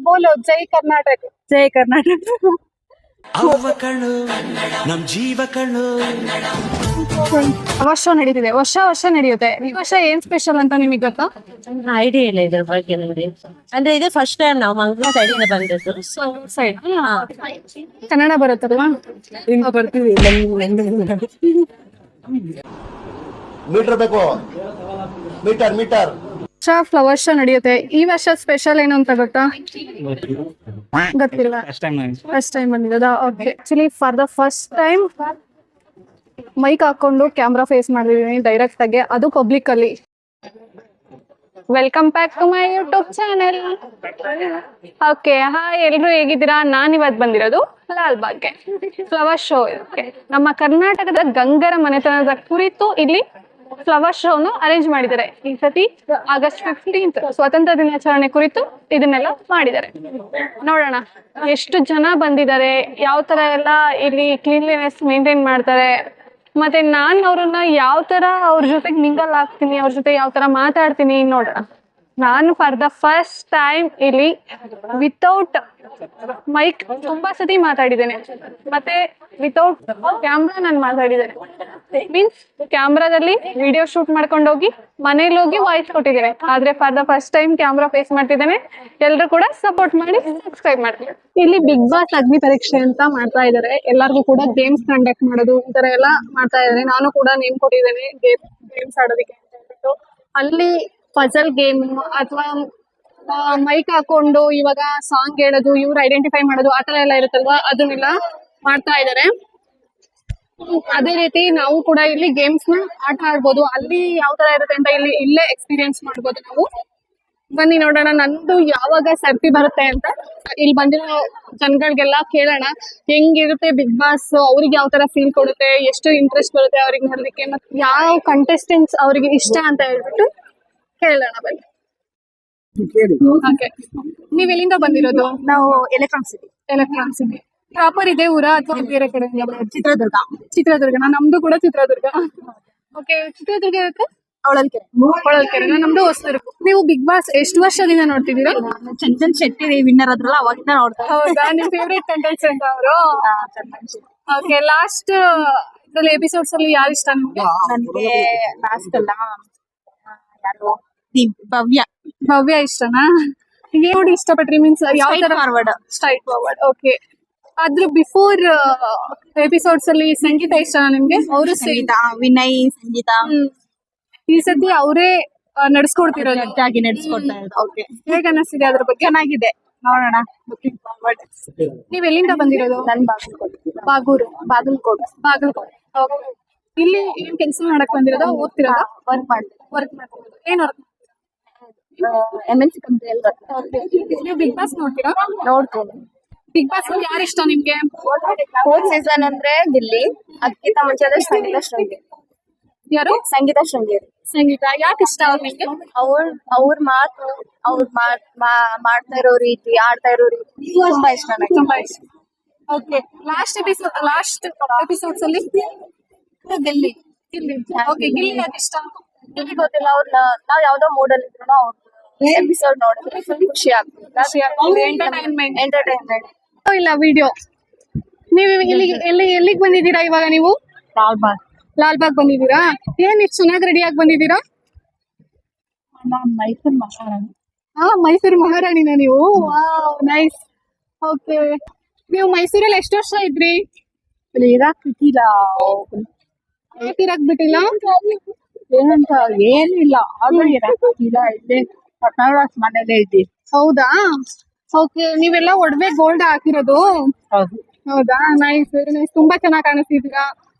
ಬೋಲೋ ಜೈ ಕರ್ನಾಟಕ. ಜೈ ಕರ್ನಾಟಕ. ಅವ್ವ ಕಣ್ಣು ನಮ್ ಜೀವ ಕಣ್ಣು. ವರ್ಷ ನಡೀತಿದೆ, ವರ್ಷ ನಡೆಯುತ್ತೆ. ಈ ವರ್ಷ ಏನ್ ಸ್ಪೆಷಲ್ ಅಂತ ನಿಮಗೆ ಗೊತ್ತಾ? ಐಡಿಯಾ ಇಲ್ಲ ಇದ್ರ ಬಗ್ಗೆ ನಮಗೆ. ಅಂದ್ರೆ ಇದು ಫಸ್ಟ್ ಟೈಮ್ ನಾವು ಮಂಗಳೂರು ಸೈಡ್ ಇಂದ ಬಂದದ್ದು. ಸೈಡ್ ಕನ್ನಡ ಬರುತ್ತಲ್ವಾ? ಬರ್ತೀವಿ. ಮೀಟರ್ ಬೇಕು, ಮೀಟರ್. ಫ್ಲವರ್ ಶೋ ನಡೆಯುತ್ತೆ. ಈ ವರ್ಷ ಸ್ಪೆಷಲ್ ಏನು ಅಂತ ಗೊತ್ತಾ? ಗೊತ್ತಿಲ್ಲ. ಫಸ್ಟ್ ಟೈಮ್ ಬಂದಿರೋದಾ? Okay. Actually for the first time mic ಹಾಕೊಂಡು ಕ್ಯಾಮ್ರಾ ಫೇಸ್ ಮಾಡಿದೀನಿ ಡೈರೆಕ್ಟ್ ಆಗಿ, ಅದು ಪಬ್ಲಿಕ್ ಅಲ್ಲಿ. Welcome back to my YouTube channel. Okay, hi ಎಲ್ರು ಹೇಗಿದ್ದೀರಾ? ನಾನು ಇವತ್ತು ಬಂದಿರೋದು ಲಾಲ್ಬಾಗ್ಗೆ ಫ್ಲವರ್ ಶೋ. ನಮ್ಮ ಕರ್ನಾಟಕದ ಗಂಗರ ಮನೆತನದ ಕುರಿತು ಇಲ್ಲಿ ಫ್ಲವರ್ ಶೋನು ಅರೇಂಜ್ ಮಾಡಿದ್ದಾರೆ. ಈ ಸತಿ ಆಗಸ್ಟ್ 15 ಸ್ವಾತಂತ್ರ್ಯ ದಿನಾಚರಣೆ ಕುರಿತು ಇದನ್ನೆಲ್ಲ ಮಾಡಿದ್ದಾರೆ. ನೋಡೋಣ ಎಷ್ಟು ಜನ ಬಂದಿದ್ದಾರೆ, ಯಾವ ತರ ಎಲ್ಲ ಇಲ್ಲಿ ಕ್ಲೀನ್ಲಿನೆಸ್ ಮೇಂಟೈನ್ ಮಾಡ್ತಾರೆ, ಮತ್ತೆ ನಾನು ಅವ್ರನ್ನ ಯಾವ ತರ ಅವ್ರ ಜೊತೆಗೆ ಮಿಂಗಲ್ ಆಗ್ತೀನಿ, ಅವ್ರ ಜೊತೆ ಯಾವ ತರ ಮಾತಾಡ್ತೀನಿ ನೋಡೋಣ. ನಾನು ಫಾರ್ ದ ಫಸ್ಟ್ ಟೈಮ್ ಇಲ್ಲಿ ವಿತೌಟ್ ಮೈಕ್ ತುಂಬಾ ಸತಿ ಮಾತಾಡಿದ್ದೇನೆ, ಮತ್ತೆ ವಿತೌಟ್ ಕ್ಯಾಮ್ರಾ ನಾನು ಮಾತಾಡಿದ್ದೇನೆ. ಮೀನ್ಸ್ ಕ್ಯಾಮ್ರಾದಲ್ಲಿ ವಿಡಿಯೋ ಶೂಟ್ ಮಾಡ್ಕೊಂಡು ಹೋಗಿ ಮನೇಲಿ ಹೋಗಿ ವಾಯ್ಸ್ ಕೊಟ್ಟಿದ್ದೇನೆ. ಆದ್ರೆ for the first time camera face ಮಾಡ್ತಿದ್ದೇನೆ. ಎಲ್ರು ಕೂಡ ಸಪೋರ್ಟ್ ಮಾಡಿ ಸಬ್ಸ್ಕ್ರೈಬ್ ಮಾಡಿ. ಇಲ್ಲಿ ಬಿಗ್ ಬಾಸ್ ಅಗ್ನಿ ಪರೀಕ್ಷೆ ಅಂತ ಮಾಡ್ತಾ ಇದ್ದಾರೆ. ಎಲ್ಲರಿಗೂ ಕೂಡ ಗೇಮ್ಸ್ ಕಂಡಕ್ಟ್ ಮಾಡೋದು ಈ ತರ ಎಲ್ಲ ಮಾಡ್ತಾ ಇದ್ದಾರೆ. ನಾನು ಕೂಡ ನೇಮ್ ಕೊಟ್ಟಿದ್ದೇನೆ ಗೇಮ್ಸ್ ಆಡೋದಕ್ಕೆ ಅಂತ ಹೇಳ್ಬಿಟ್ಟು. ಅಲ್ಲಿ ಪಜಲ್ ಗೇಮ್ ಅಥವಾ ಮೈಕ್ ಹಾಕೊಂಡು ಇವಾಗ ಸಾಂಗ್ ಹೇಳೋದು, ಇವ್ರು ಐಡೆಂಟಿಫೈ ಮಾಡೋದು, ಆತರ ಎಲ್ಲ ಇರುತ್ತಲ್ವಾ, ಅದನ್ನೆಲ್ಲ ಮಾಡ್ತಾ ಇದ್ದಾರೆ. ಅದೇ ರೀತಿ ನಾವು ಕೂಡ ಇಲ್ಲಿ ಗೇಮ್ಸ್ ನ ಆಟ ಆಡ್ಬೋದು. ಅಲ್ಲಿ ಯಾವ ತರ ಇರುತ್ತೆ ಅಂತ ಇಲ್ಲೇ ಎಕ್ಸ್ಪೀರಿಯನ್ಸ್ ಮಾಡ್ಬೋದು ನಾವು. ಬನ್ನಿ ನೋಡೋಣ ನಂದು ಯಾವಾಗ ಸರ್ತಿ ಬರುತ್ತೆ ಅಂತ. ಇಲ್ಲಿ ಬಂದಿರೋ ಜನಗಳಿಗೆಲ್ಲ ಕೇಳೋಣ ಹೆಂಗಿರುತ್ತೆ ಬಿಗ್ ಬಾಸ್, ಅವ್ರಿಗೆ ಯಾವ ತರ ಫೀಲ್ ಕೊಡುತ್ತೆ, ಎಷ್ಟು ಇಂಟ್ರೆಸ್ಟ್ ಬರುತ್ತೆ ಅವ್ರಿಗೆ ನೋಡೋದಕ್ಕೆ, ಮತ್ತೆ ಯಾವ ಕಂಟೆಸ್ಟೆಂಟ್ಸ್ ಅವ್ರಿಗೆ ಇಷ್ಟ ಅಂತ ಹೇಳ್ಬಿಟ್ಟು ಕೇಳೋಣ ಬನ್ನಿ. ಓಕೆ, ನೀವ್ ಎಲ್ಲಿಂದ ಬಂದಿರೋದು? ನಾವು ಎಲೆಕ್ಟ್ರಾನಿಕ್ ಸಿಟಿ. ಪ್ರಾಪರ್ ಇದೆ ಊರ ಅಥವಾ ಬೇರೆ ಕಡೆ? ಚಿತ್ರದುರ್ಗ. ನಮ್ದು ಕೂಡ ಚಿತ್ರದುರ್ಗ. ಓಕೆ, ಚಿತ್ರದುರ್ಗ ಇರುತ್ತೆ ಹೊಳಲ್ಕೆರೆ. ನಮ್ದು ಹೊಸದುರ್ಗ. ನೀವು ಬಿಗ್ ಬಾಸ್ ಎಷ್ಟು ವರ್ಷದಿಂದ ನೋಡ್ತಿದ್ದೀರಾ? ಚಂದನ್ ಶೆಟ್ಟಿ ವಿನ್ನರ್ ಆದ್ರಲ್ಲ ಅವಾಗಿಂದ ನೋಡ್ತಾ. ಹೌದಾ? ನಿಮ್ ಫೇವ್ರೇಟ್ ಕಂಟೆಸ್ಟೆಂಟ್ ಅವರು? ಓಕೆ, ಲಾಸ್ಟ್ ಎಪಿಸೋಡ್ಸ್ ಅಲ್ಲಿ ಯಾರು ಇಷ್ಟ ನಿಮ್ಗೆ? ನನಗೆ ಲಾಸ್ಟ್ ಅಲ್ಲ ಯಾರು ಭವ್ಯ ಇಷ್ಟನಾ? ಏನ್ ನೋಡಿ ಇಷ್ಟಪಟ್ರಿ? ಮೀನ್ಸ್ ಯಾವ ತರ? Straight forward. ಓಕೆ, ಅದ್ರ ಬಿಫೋರ್ ಎಪಿಸೋಡ್ಸ್ ಅಲ್ಲಿ ಸಂಗೀತ ಇಷ್ಟನಾ ನಿಮ್ಗೆ? ಅವರು ವಿನಯ್ ಸಂಗೀತ ಈ ಸತಿ ಅವರೇ ನಡ್ಸ್ಕೊಡ್ತಿರೋದು, ನಡೆಸ್ಕೊಡ್ತಾ ಇರೋದು. ಓಕೆ, ಹೇಗ ಅನಿಸ್ತಿದೆ ಅದ್ರ ಬಗ್ಗೆ? ಚೆನ್ನಾಗಿದೆ, ನೋಡೋಣ. Looking forward. ನೀವ್ ಎಲ್ಲಿಂದ ಬಂದಿರೋದು? ನನ್ ಬಾಗಲಕೋಟೆ. Okay. ಇಲ್ಲಿ ಏನ್ ಕೆಲಸ ಮಾಡಕ್ ಬಂದಿರೋದ? ಓದ್ತಿರೋದ? ವರ್ಕ್ ಮಾಡ್ತಿರೋದು. ಏನ್ ವರ್ಕ್? MNC ಕಂಪನಿಯಲ್ಲಿ. ನೀವು ಬಿಗ್ ಬಾಸ್ ನೋಡ್ತೀರಾ? ನೋಡ್ತೀನಿ. ಬಿಗ್ ಬಾಸ್ ಯಾರು ಇಷ್ಟ ನಿಮ್ಗೆ? ಫೋರ್ತ್ ಸೀಸನ್ ಅಂದ್ರೆ ಗಿಲ್ಲಿ, ಅದಕ್ಕಿಂತ ಮುಂಚೆ ಅಂದ್ರೆ ಸಂಗೀತ ಶೃಂಗೇರಿ. ಯಾರು? ಸಂಗೀತ ಶೃಂಗೇರಿ. ಸಂಗೀತ ಯಾಕೆ ಇಷ್ಟ ಅವ್ರ ನಿಮ್ಗೆ? ಅವ್ರ ಮಾತು, ಅವ್ರ ಮಾಡ್ತಾ ಇರೋ ರೀತಿ, ಆಡ್ತಾ ಇರೋ ರೀತಿ ತುಂಬಾ ಇಷ್ಟ ನನಗೆ. ತುಂಬಾ ಇಷ್ಟ. ಓಕೆ, ಲಾಸ್ಟ್ ಎಪಿಸೋಡ್ಸ್ ಅಲ್ಲಿ ಗಿಲ್ಲಿ. ಓಕೆ, ಗಿಲ್ಲಿ ಯಾಕೆ ಇಷ್ಟ? ಗಿಲ್ಲಿ ಗೊತ್ತಿಲ್ಲ, ಅವ್ರನ್ನ ನಾವ್ ಯಾವ್ದೋ ಮೂಡಲ್ಲಿ ಇದ್ರು ಅವ್ರ ಎಪಿಸೋಡ್ ನೋಡಿದ್ರೆ ಫುಲ್ ಖುಷಿ ಆಗ್ತದೆ. ಎಂಟರ್ಟೈನ್ಮೆಂಟ್ ಇಲ್ಲ ವಿಡಿಯೋ. ನೀವು ಎಲ್ಲಿಗೆ ಬಂದಿದ್ದೀರಾ ಇವಾಗ? ನೀವು ಲಾಲ್ಬಾಗ್ ಬಂದಿದ್ದೀರಾ? ಏನ್ ಇಷ್ಟು ಚೆನ್ನಾಗಿ ರೆಡಿ ಆಗಿ ಬಂದಿದ್ದೀರಾ? ಮೈಸೂರು ಮಹಾರಾಣಿ. ಮೈಸೂರು ಮಹಾರಾಣಿನ ನೀವು? ನೈಸ್. ಓಕೆ, ನೀವು ಮೈಸೂರಲ್ಲಿ ಎಷ್ಟು ವರ್ಷ ಇದ್ರಿ? ಇರಾಕ್ ಬಿಟ್ಟಿಲ್ಲ ಏನಂತ ಏನಿಲ್ಲ, ಆದ್ರೂ ಇರಾಕಿಲ್ಲ. ಇಲ್ಲೇ ಮನೇಲೆ ಇದ್ದೀವಿ. ಹೌದಾ? ಓಕೆ, ನೀವೆಲ್ಲ ಒಡವೆ ಗೋಲ್ಡ್ ಹಾಕಿರೋದು? ಹೌದಾ? Nice, very nice. ತುಂಬಾ ಚೆನ್ನಾಗಿ ಕಾಣಿಸ್ತಿದ್ದೀರಾ.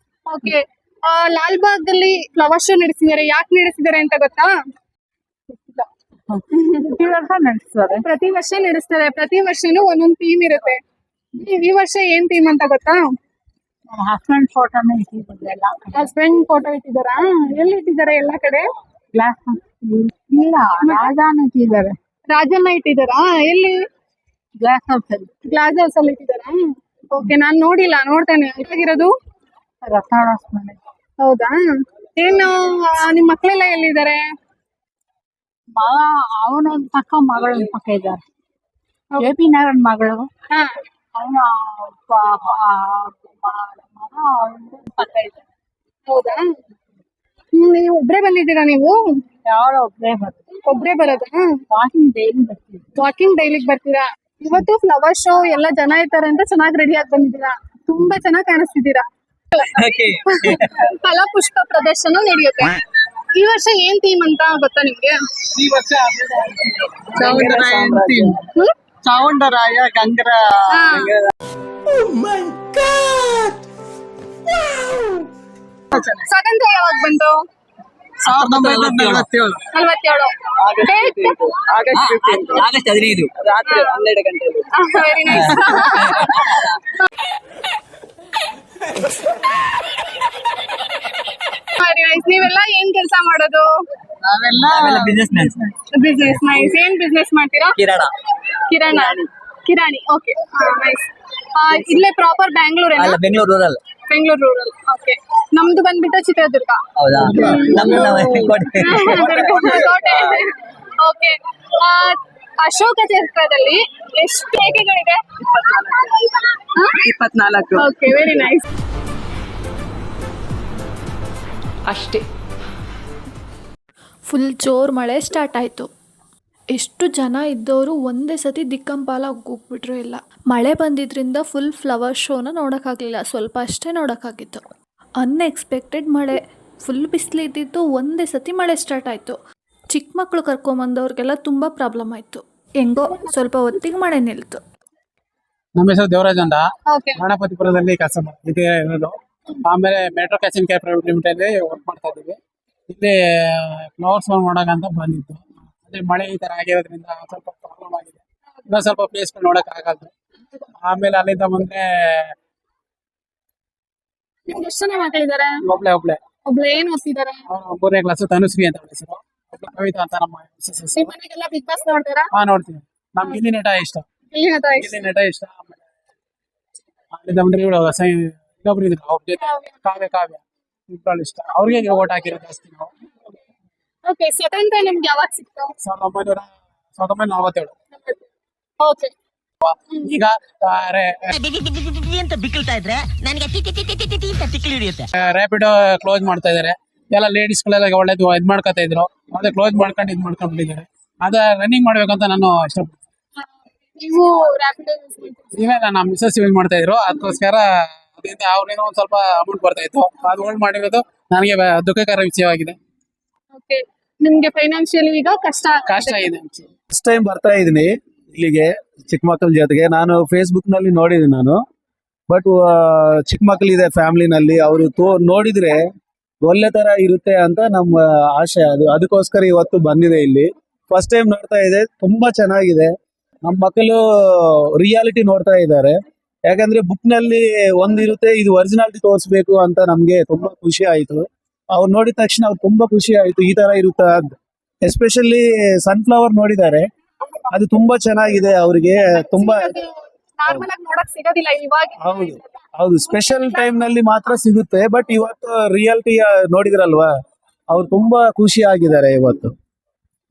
ಓಕೆ, ಲಾಲ್ಬಾಗ್ ಅಲ್ಲಿ ಫ್ಲವರ್ ಶೋ ನಡೆಸಿದ್ದಾರೆ. ಯಾಕೆ ನಡೆಸಿದ್ದಾರೆ ಅಂತ ಗೊತ್ತಾ? ಪ್ರತಿ ವರ್ಷ ನಡೆಸ್ತಾರೆ. ಪ್ರತಿ ವರ್ಷನೂ ಒಂದೊಂದು ಥೀಮ್ ಇರುತ್ತೆ. ಈ ವರ್ಷ ಏನ್ ಥೀಮ್ ಅಂತ ಗೊತ್ತಾ? ಹಸ್ಬೆಂಡ್ ಫೋಟೋನ ಇಟ್ಟಿದ್ದಾರೆ. ಹಸ್ಬೆಂಡ್ ಫೋಟೋ ಇಟ್ಟಿದ್ದಾರಾ? ಎಲ್ಲಿ ಇಟ್ಟಿದ್ದಾರೆ? ಎಲ್ಲ ಕಡೆ ಗ್ಲಾಸ್ ಇಲ್ಲ, ರಾಜಾನ ಇಟ್ಟಿದ್ದಾರೆ. ರಾಜನ್ನ ಇಟ್ಟಿದ್ದಾರಾ? ಎಲ್ಲಿ? ಗ್ಲಾಸ್ ಹೌಸ್ ಅಲ್ಲಿ ಇಟ್ಟಿದ್ದಾರಾ? ಓಕೆ, ನಾನ್ ನೋಡಿಲ್ಲ, ನೋಡ್ತೇನೆ. ಹೇಗಿರೋದು? ರತ್ನಾಳಸ್ ಮನೆ. ಹೌದಾ? ಏನು ನಿಮ್ ಮಕ್ಳೆಲ್ಲ ಎಲ್ಲಿದ್ದಾರೆ? ಅವನೊಂದ್ ಪಕ್ಕ, ಮಗಳೊಂದ್ ಪಕ್ಕ ಇದ್ದಾರೆ. AP ನಾರಾಯಣ್ ಮಗಳು ಹಾ ಅವನ ಹೌದಾ ನೀವು ಒಬ್ರೇ ಬಂದಿದ್ದೀರಾ ನೀವು ಯಾವಾಗ ಒಬ್ಬರೇ ಬರ್ತೀವಿ ಒಬ್ರೇ ಬರೋದಾ ವಾಕಿಂಗ್ ಡೈಲಿ ಬರ್ತೀವಿ. ವಾಕಿಂಗ್ ಡೈಲಿಗೆ ಬರ್ತೀರಾ ಇವತ್ತು ಫ್ಲವರ್ ಶೋ ಎಲ್ಲ ಜನ ಇರ್ತಾರೆ ಅಂತ ಚೆನ್ನಾಗಿ ರೆಡಿ ಆಗಿ ಬಂದಿದ್ದೀರಾ ತುಂಬಾ ಚೆನ್ನಾಗಿ ಕಾಣಿಸ್ತಿದ್ದೀರಾ ಫಲಪುಷ್ಪ ಪ್ರದರ್ಶನ ನಡೆಯುತ್ತೆ ಈ ವರ್ಷ ಏನ್ ಥೀಮ್ ಅಂತ ಗೊತ್ತಾ ನಿಮ್ಗೆ ಈ ವರ್ಷ ಚಾವುಂಡರಾಯ ಗಂಗರ ಸ್ವಾತಂತ್ರ್ಯ ಯಾವಾಗ ಬಂತು 1947 47 ಆಗಸ್ಟ್ 15 ರಾತ್ರಿ 12 ಗಂಟೆಯಲ್ಲಿ. ವೆರಿ ನೈಸ್ ವೆರಿ ನೈಸ್ ನೀವೆಲ್ಲ ಏನ್ ಕೆಲಸ ಮಾಡೋದು ನಾವೆಲ್ಲ ಬಿಸ್ನೆಸ್ ಬಿಸ್ನೆಸ್ ನೈಸ್ ಏನ್ ಬಿಸ್ನೆಸ್ ಮಾಡ್ತೀರಾ ಕಿರಾಣಿ ಓಕೆ ನೈಸ್ ಇಲ್ಲೇ proper Bangalore Bengaluru rural. Bengaluru rural okay ನಮ್ದು ಬಂದ್ಬಿಟ್ಟು ಚಿತ್ರದುರ್ಗ ಹೌದಾ ಕೋಟೆ ಓಕೆ ಅಶೋಕ ಚಕ್ರದಲ್ಲಿ ಎಷ್ಟು ರೇಖೆಗಳಿದೆ 24 ಓಕೆ ವೆರಿ ನೈಸ್ ಅಷ್ಟೇ. ಫುಲ್ ಜೋರು ಮಳೆ ಸ್ಟಾರ್ಟ್ ಆಯಿತು. ಎಷ್ಟು ಜನ ಇದ್ದವರು ಒಂದೇ ಸತಿ ದಿಕ್ಕಂಪಾಲಾಗಿ ಹೋಗ್ಬಿಟ್ರು ಎಲ್ಲ. ಮಳೆ ಬಂದಿದ್ದರಿಂದ ಫುಲ್ ಫ್ಲವರ್ ಶೋನ ನೋಡೋಕ್ಕಾಗಲಿಲ್ಲ, ಸ್ವಲ್ಪ ಅಷ್ಟೇ ನೋಡೋಕ್ಕಾಗಿತ್ತು. ಅನ್ಎಕ್ಸ್ಪೆಕ್ಟೆಡ್ ಮಳೆ, ಫುಲ್ ಬಿಸಿಲಿದ್ದಿದ್ದು ಒಂದೇ ಸತಿ ಮಳೆ ಸ್ಟಾರ್ಟ್ ಆಯಿತು. ಚಿಕ್ಕ ಮಕ್ಕಳು ಕರ್ಕೊಂಬಂದವ್ರಿಗೆಲ್ಲ ತುಂಬ ಪ್ರಾಬ್ಲಮ್ ಆಯಿತು. ಹೆಂಗೋ ಸ್ವಲ್ಪ ಹೊತ್ತಿಗೆ ಮಳೆ ನಿಲ್ತು. ನಮ್ಮ ಹೆಸರು ದೇವರಾಜ್ ಅಂತ ಓಕೆ ಗಣಪತಿಪುರದಲ್ಲಿ ಕೆಲಸ ಮಾಡ್ತಿದ್ದೆ ಇರೋದು. ಆಮೇಲೆ metro catching care private limited work ಮಾಡ್ತಾ ಇದ್ದೀವಿ. ಇಲ್ಲಿ ಫ್ಲವರ್ಸ್ ನೋಡೋಕಂತ ಬಂದಿದ್ದು. ಅದೇ ಮಳೆ ಈ ತರ ಆಗಿರೋದ್ರಿಂದ ಸ್ವಲ್ಪ ಪ್ರಾಬ್ಲಮ್ ಆಗಿದೆ. ಇನ್ನೂ ಸ್ವಲ್ಪ ಪ್ಲೇಸ್ಗಳು ನೋಡಕ್ ಆಗಲ್ಲ. ಆಮೇಲೆ ಅಲ್ಲಿಂದ ಬಂದ್ರೆ ನಿಮ್ಗೆ ಎಷ್ಟು ಜನ ಮಕ್ಕಳಿದ್ದಾರೆ ಒಬ್ಳೆ ಒಬ್ಳು ಏನ್ ಓದ್ತಿದ್ದಾರೆ ಅವ್ರು 3ನೇ ಕ್ಲಾಸ್ ತನುಶ್ರೀ ಅಂತ ಹೆಸರು. ಒಬ್ಳು ಕವಿತಾ ಅಂತ ನಮ್ಮ ಮಿಸ್ಸಸ್. ನಿಮ್ ಮನೆಗೆಲ್ಲ ಬಿಗ್ ಬಾಸ್ ನೋಡ್ತಾರಾ ನೋಡ್ತೀವಿ. ನಮ್ಗೆ ಗಿಲ್ಲಿ ನಟ ಇಷ್ಟ. ಗಿಲ್ಲಿ ನಟ ಇಷ್ಟ. ಆಮೇಲೆ ಅಲ್ಲಿಂದ ಬಂದ್ರೆ ಇವಳು ಇನ್ನೊಬ್ರು ಇದ್ರು ಅವ್ರ ಜೊತೆ ಕಾವ್ಯ ಇಬ್ಬರು ಇಷ್ಟ. ಅವ್ರಿಗೆ ಓಟ್ ಹಾಕಿರೋ ಜಾಸ್ತಿ ನಾವು. ಓಕೆ ಸ್ವತಂತ್ರ ನಿಮ್ಗೆ ಯಾವಾಗ ಸಿಕ್ತು 1947. ಓಕೆ ಈಗ ಅಂತ ಬಿಕ್ಕಳ್ತಾ ಇದ್ರೆ ನನಗೆ ತಿಕ್ಲಿ ಹಿಡಿಯುತ್ತೆ. ರ್ಯಾಪಿಡೋ ಕ್ಲೋಸ್ ಮಾಡ್ತಾ ಇದಾರೆ. ಎಲ್ಲ ಲೇಡೀಸ್ ಗಳೆಲ್ಲ ಒಳ್ಳೇದು ಇದ್ ಮಾಡ್ಕೊತಾ ಇದ್ರು. ಅದೇ ಕ್ಲೋಸ್ ಮಾಡ್ಕೊಂಡು ಇದ್ ಮಾಡ್ಕೊಂಡ್ಬಿಟ್ಟಿದ್ದಾರೆ. ಅದ ರನ್ನಿಂಗ್ ಮಾಡ್ಬೇಕಂತ ನಾನು ಇಷ್ಟಪಡ್ತೀನಿ. ನೀವು ರ್ಯಾಪಿಡೋ ಯೂಸ್ ಮಾಡ್ತೀರಾ ಇವಾಗ ನಮ್ಮ ಮಿಸಸ್ ಯೂಸ್ ಮಾಡ್ತಾ ಇದ್ರು. ಅದಕ್ಕೋಸ್ಕರ ಅದರಿಂದ ಅವ್ರಿಂದ ಒಂದ್ ಸ್ವಲ್ಪ ಅಮೌಂಟ್ ಬರ್ತಾ ಇತ್ತು. ಅದು ಹೋಲ್ಡ್ ಮಾಡಿರೋದು ನನಗೆ ದುಃಖಕರ ವಿಷಯವಾಗಿದೆ. ಓಕೆ ನಿಮ್ಗೆ ಫೈನಾನ್ಷಿಯಲಿ ಈಗ ಕಷ್ಟ ಇದೆ. ಫಸ್ಟ್ ಟೈಮ್ ಬರ್ತಾ ಇದೀನಿ ಇಲ್ಲಿಗೆ ಚಿಕ್ಕ ಮಕ್ಕಳ ಜೊತೆಗೆ. ನಾನು ಫೇಸ್ಬುಕ್ ನಲ್ಲಿ ನೋಡಿದ್ದೀನಿ ನಾನು. ಬಟ್ ಚಿಕ್ಕ ಮಕ್ಕಳಿದೆ ಫ್ಯಾಮಿಲಿನಲ್ಲಿ, ಅವರು ನೋಡಿದ್ರೆ ಒಳ್ಳೆ ತರ ಇರುತ್ತೆ ಅಂತ ನಮ್ಮ ಆಶೆ. ಅದಕ್ಕೋಸ್ಕರ ಇವತ್ತು ಬಂದಿದೆ ಇಲ್ಲಿ. ಫಸ್ಟ್ ಟೈಮ್ ನೋಡ್ತಾ ಇದೆ, ತುಂಬಾ ಚೆನ್ನಾಗಿದೆ. ನಮ್ಮ ಮಕ್ಕಳು ರಿಯಾಲಿಟಿ ನೋಡ್ತಾ ಇದ್ದಾರೆ. ಯಾಕಂದ್ರೆ ಬುಕ್ ನಲ್ಲಿ ಒಂದಿರುತ್ತೆ, ಇದು ಒರಿಜಿನಾಲಿಟಿ ತೋರಿಸ್ಬೇಕು ಅಂತ ನಮ್ಗೆ ತುಂಬಾ ಖುಷಿ ಆಯ್ತು. ಅವ್ರು ನೋಡಿದ ತಕ್ಷಣ ಅವ್ರು ತುಂಬಾ ಖುಷಿ ಆಯ್ತು, ಈ ತರ ಇರುತ್ತಾ ಅಂತ. ಎಸ್ಪೆಷಲಿ ಸನ್ಫ್ಲವರ್ ನೋಡಿದ್ದಾರೆ, ಅದು ತುಂಬಾ ಚೆನ್ನಾಗಿದೆ. ಅವ್ರಿಗೆ ತುಂಬಾ ನಾರ್ಮಲ್ ಆಗಿ ನೋಡಕ್ ಸಿಗೋದಿಲ್ಲ ಇವಾಗ. ಹೌದು ಸ್ಪೆಷಲ್ ಟೈಮ್ ನಲ್ಲಿ ಮಾತ್ರ ಸಿಗುತ್ತೆ. ಬಟ್ ಇವತ್ತು ರಿಯಾಲಿಟಿ ನೋಡಿದ್ರಲ್ವಾ, ಅವ್ರು ತುಂಬಾ ಖುಷಿ ಆಗಿದ್ದಾರೆ ಇವತ್ತು.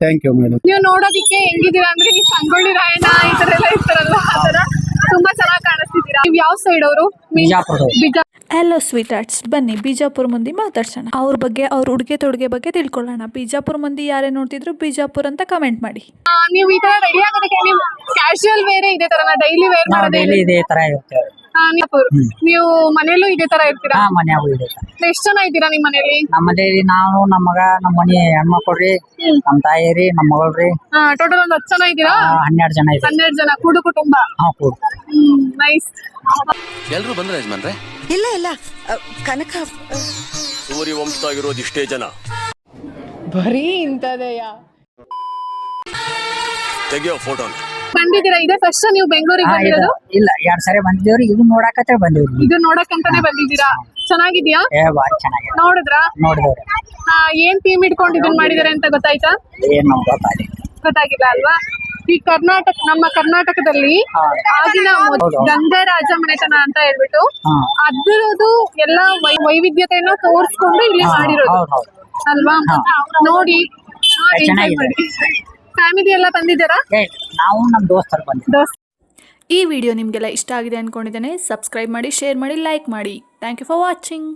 Thank you madam. ನೀವು ನೋಡೋದಿಕ್ಕೆ ಹೆಂಗಿದ್ದೀರಾ ಅಂದ್ರೆ ಈ ಸಂಗೊಳ್ಳಿ ರಾಯಣ್ಣ ಈ ತರ ಎಲ್ಲ ಇರ್ತಾರಲ್ಲ ಆ ತರ ತುಂಬಾ ಚೆನ್ನಾಗಿ ಕಾಣಿಸ್ತಿದ್ದೀರಾ. ನೀವು ಯಾವ ಸೈಡ್ ಅವರು? ಹಲೋ ಸ್ವೀಟ್ ಆರ್ಟ್ಸ್, ಬನ್ನಿ ಬಿಜಾಪುರ ಮಂದಿ ಮಾತಾಡ್ಸೋಣ. ಅವ್ರ ಬಗ್ಗೆ, ಅವ್ರ ಉಡುಗೆ ತೊಡುಗೆ ಬಗ್ಗೆ ತಿಳ್ಕೊಳ್ಳೋಣ. ಬಿಜಾಪುರ ಮಂದಿ ಯಾರೇ ನೋಡ್ತಿದ್ರು ಬಿಜಾಪುರ ಅಂತ ಕಮೆಂಟ್ ಮಾಡಿ. ನೀವು ಈ ತರ ರೆಡಿ ಆಗೋದಕ್ಕೆ ನೀವು ಕ್ಯಾಶುಯಲ್ ವೇರ್ ಇದೇ ತರ ಡೈಲಿ ವೇರ್ ಮಾಡೋದೇ ಇದೇ ತರ ಇರುತ್ತೆ. ನೀವು ಮನೆಯಲ್ಲೂ ಇದೇ ತರ ಇರ್ತೀರಾ? ಮನ್ಯಾಗೂ ಇದೆ. ಎಷ್ಟು ಜನ ಇದ್ದೀರಾ ನಿಮ್ ಮನೇಲಿ? ನಮ್ಮ ಮನೇಲಿ ನಾವು, ನಮ್ಮ ಮಗ, ನಮ್ಮ ಮನೆ ಹೆಣ್ಮಕ್ಳ್ರಿ, ನಮ್ಮ ತಾಯಿರಿ, ನಮ್ಮ ಮಗಳ್ರಿ. ಟೋಟಲ್ ಒಂದು 10 ಜನ ಇದ್ದೀರಾ? 12 ಜನ ಇದೆ. 12 ಜನ ಕೂಡು ಕುಟುಂಬ. ನೈಸ್. ಎಲ್ರು ಬಂದ್ರೆ ಯಜಮಾನ್ರೆ? ಇಲ್ಲ ಕನಕ ಸೂರ್ಯ ವಂಶದಾಗಿರೋದು ಇಷ್ಟೇ ಜನ. ಬರೀ ಇಂಥದೆಯ. ತೆಗಿಯೋ ಫೋಟೋನ. ಬಂದಿದ್ದೀರಾ? ಇದೇ ಫಸ್ಟ್ ನೀವು ಬೆಂಗಳೂರಿಗೆ ಬಂದಿರೋದು? ಇಲ್ಲ 2 ಸರಿ ಬಂದಿದ್ದೇವ್ರಿ. ಇದು ನೋಡಕತ್ತೆ ಬಂದಿವ್ರಿ. ಇದು ನೋಡಕ್ಕಂತಾನೆ ಬಂದಿದ್ದೀರಾ? ಚೆನ್ನಾಗಿದ್ಯಾ? ಬಾರಿ ಚೆನ್ನಾಗಿದೆ. ನೋಡಿದ್ರಾ? ನೋಡಿದವ್ರಿ. ಏನ್ ಥೀಮ್ ಇಟ್ಕೊಂಡು ಇದನ್ನ ಮಾಡಿದಾರೆ ಅಂತ ಗೊತ್ತಾಯ್ತಾ? ಏನ್ ಗೊತ್ತಾಗಿಲ್ಲ ಅಲ್ವಾ? ಈ ನಮ್ಮ ಕರ್ನಾಟಕದಲ್ಲಿ ಆಗಿನ ಗಂಗರಾಜ ಮನೆತನ ಅಂತ ಹೇಳ್ಬಿಟ್ಟು ಅದ್ರದ್ದು ಎಲ್ಲ ವೈವಿಧ್ಯತೆಯನ್ನ ತೋರಿಸ್ಕೊಂಡು ಇಲ್ಲಿ ಮಾಡಿರೋದು ಅಲ್ವಾ? ನೋಡಿ ಫ್ಯಾಮಿಲಿ ಎಲ್ಲ ಬಂದಿದ್ದೀರಾ? ನಾವು ನಮ್ಮ ದೋಸ್ತರು ಬಂದಿದ್ದೀವಿ. ಈ ವಿಡಿಯೋ ನಿಮಗೆಲ್ಲ ಇಷ್ಟ ಆಗಿದೆ ಅಂದ್ಕೊಂಡಿದ್ದೇನೆ. ಸಬ್ಸ್ಕ್ರೈಬ್ ಮಾಡಿ, ಶೇರ್ ಮಾಡಿ, ಲೈಕ್ ಮಾಡಿ. Thank you for watching.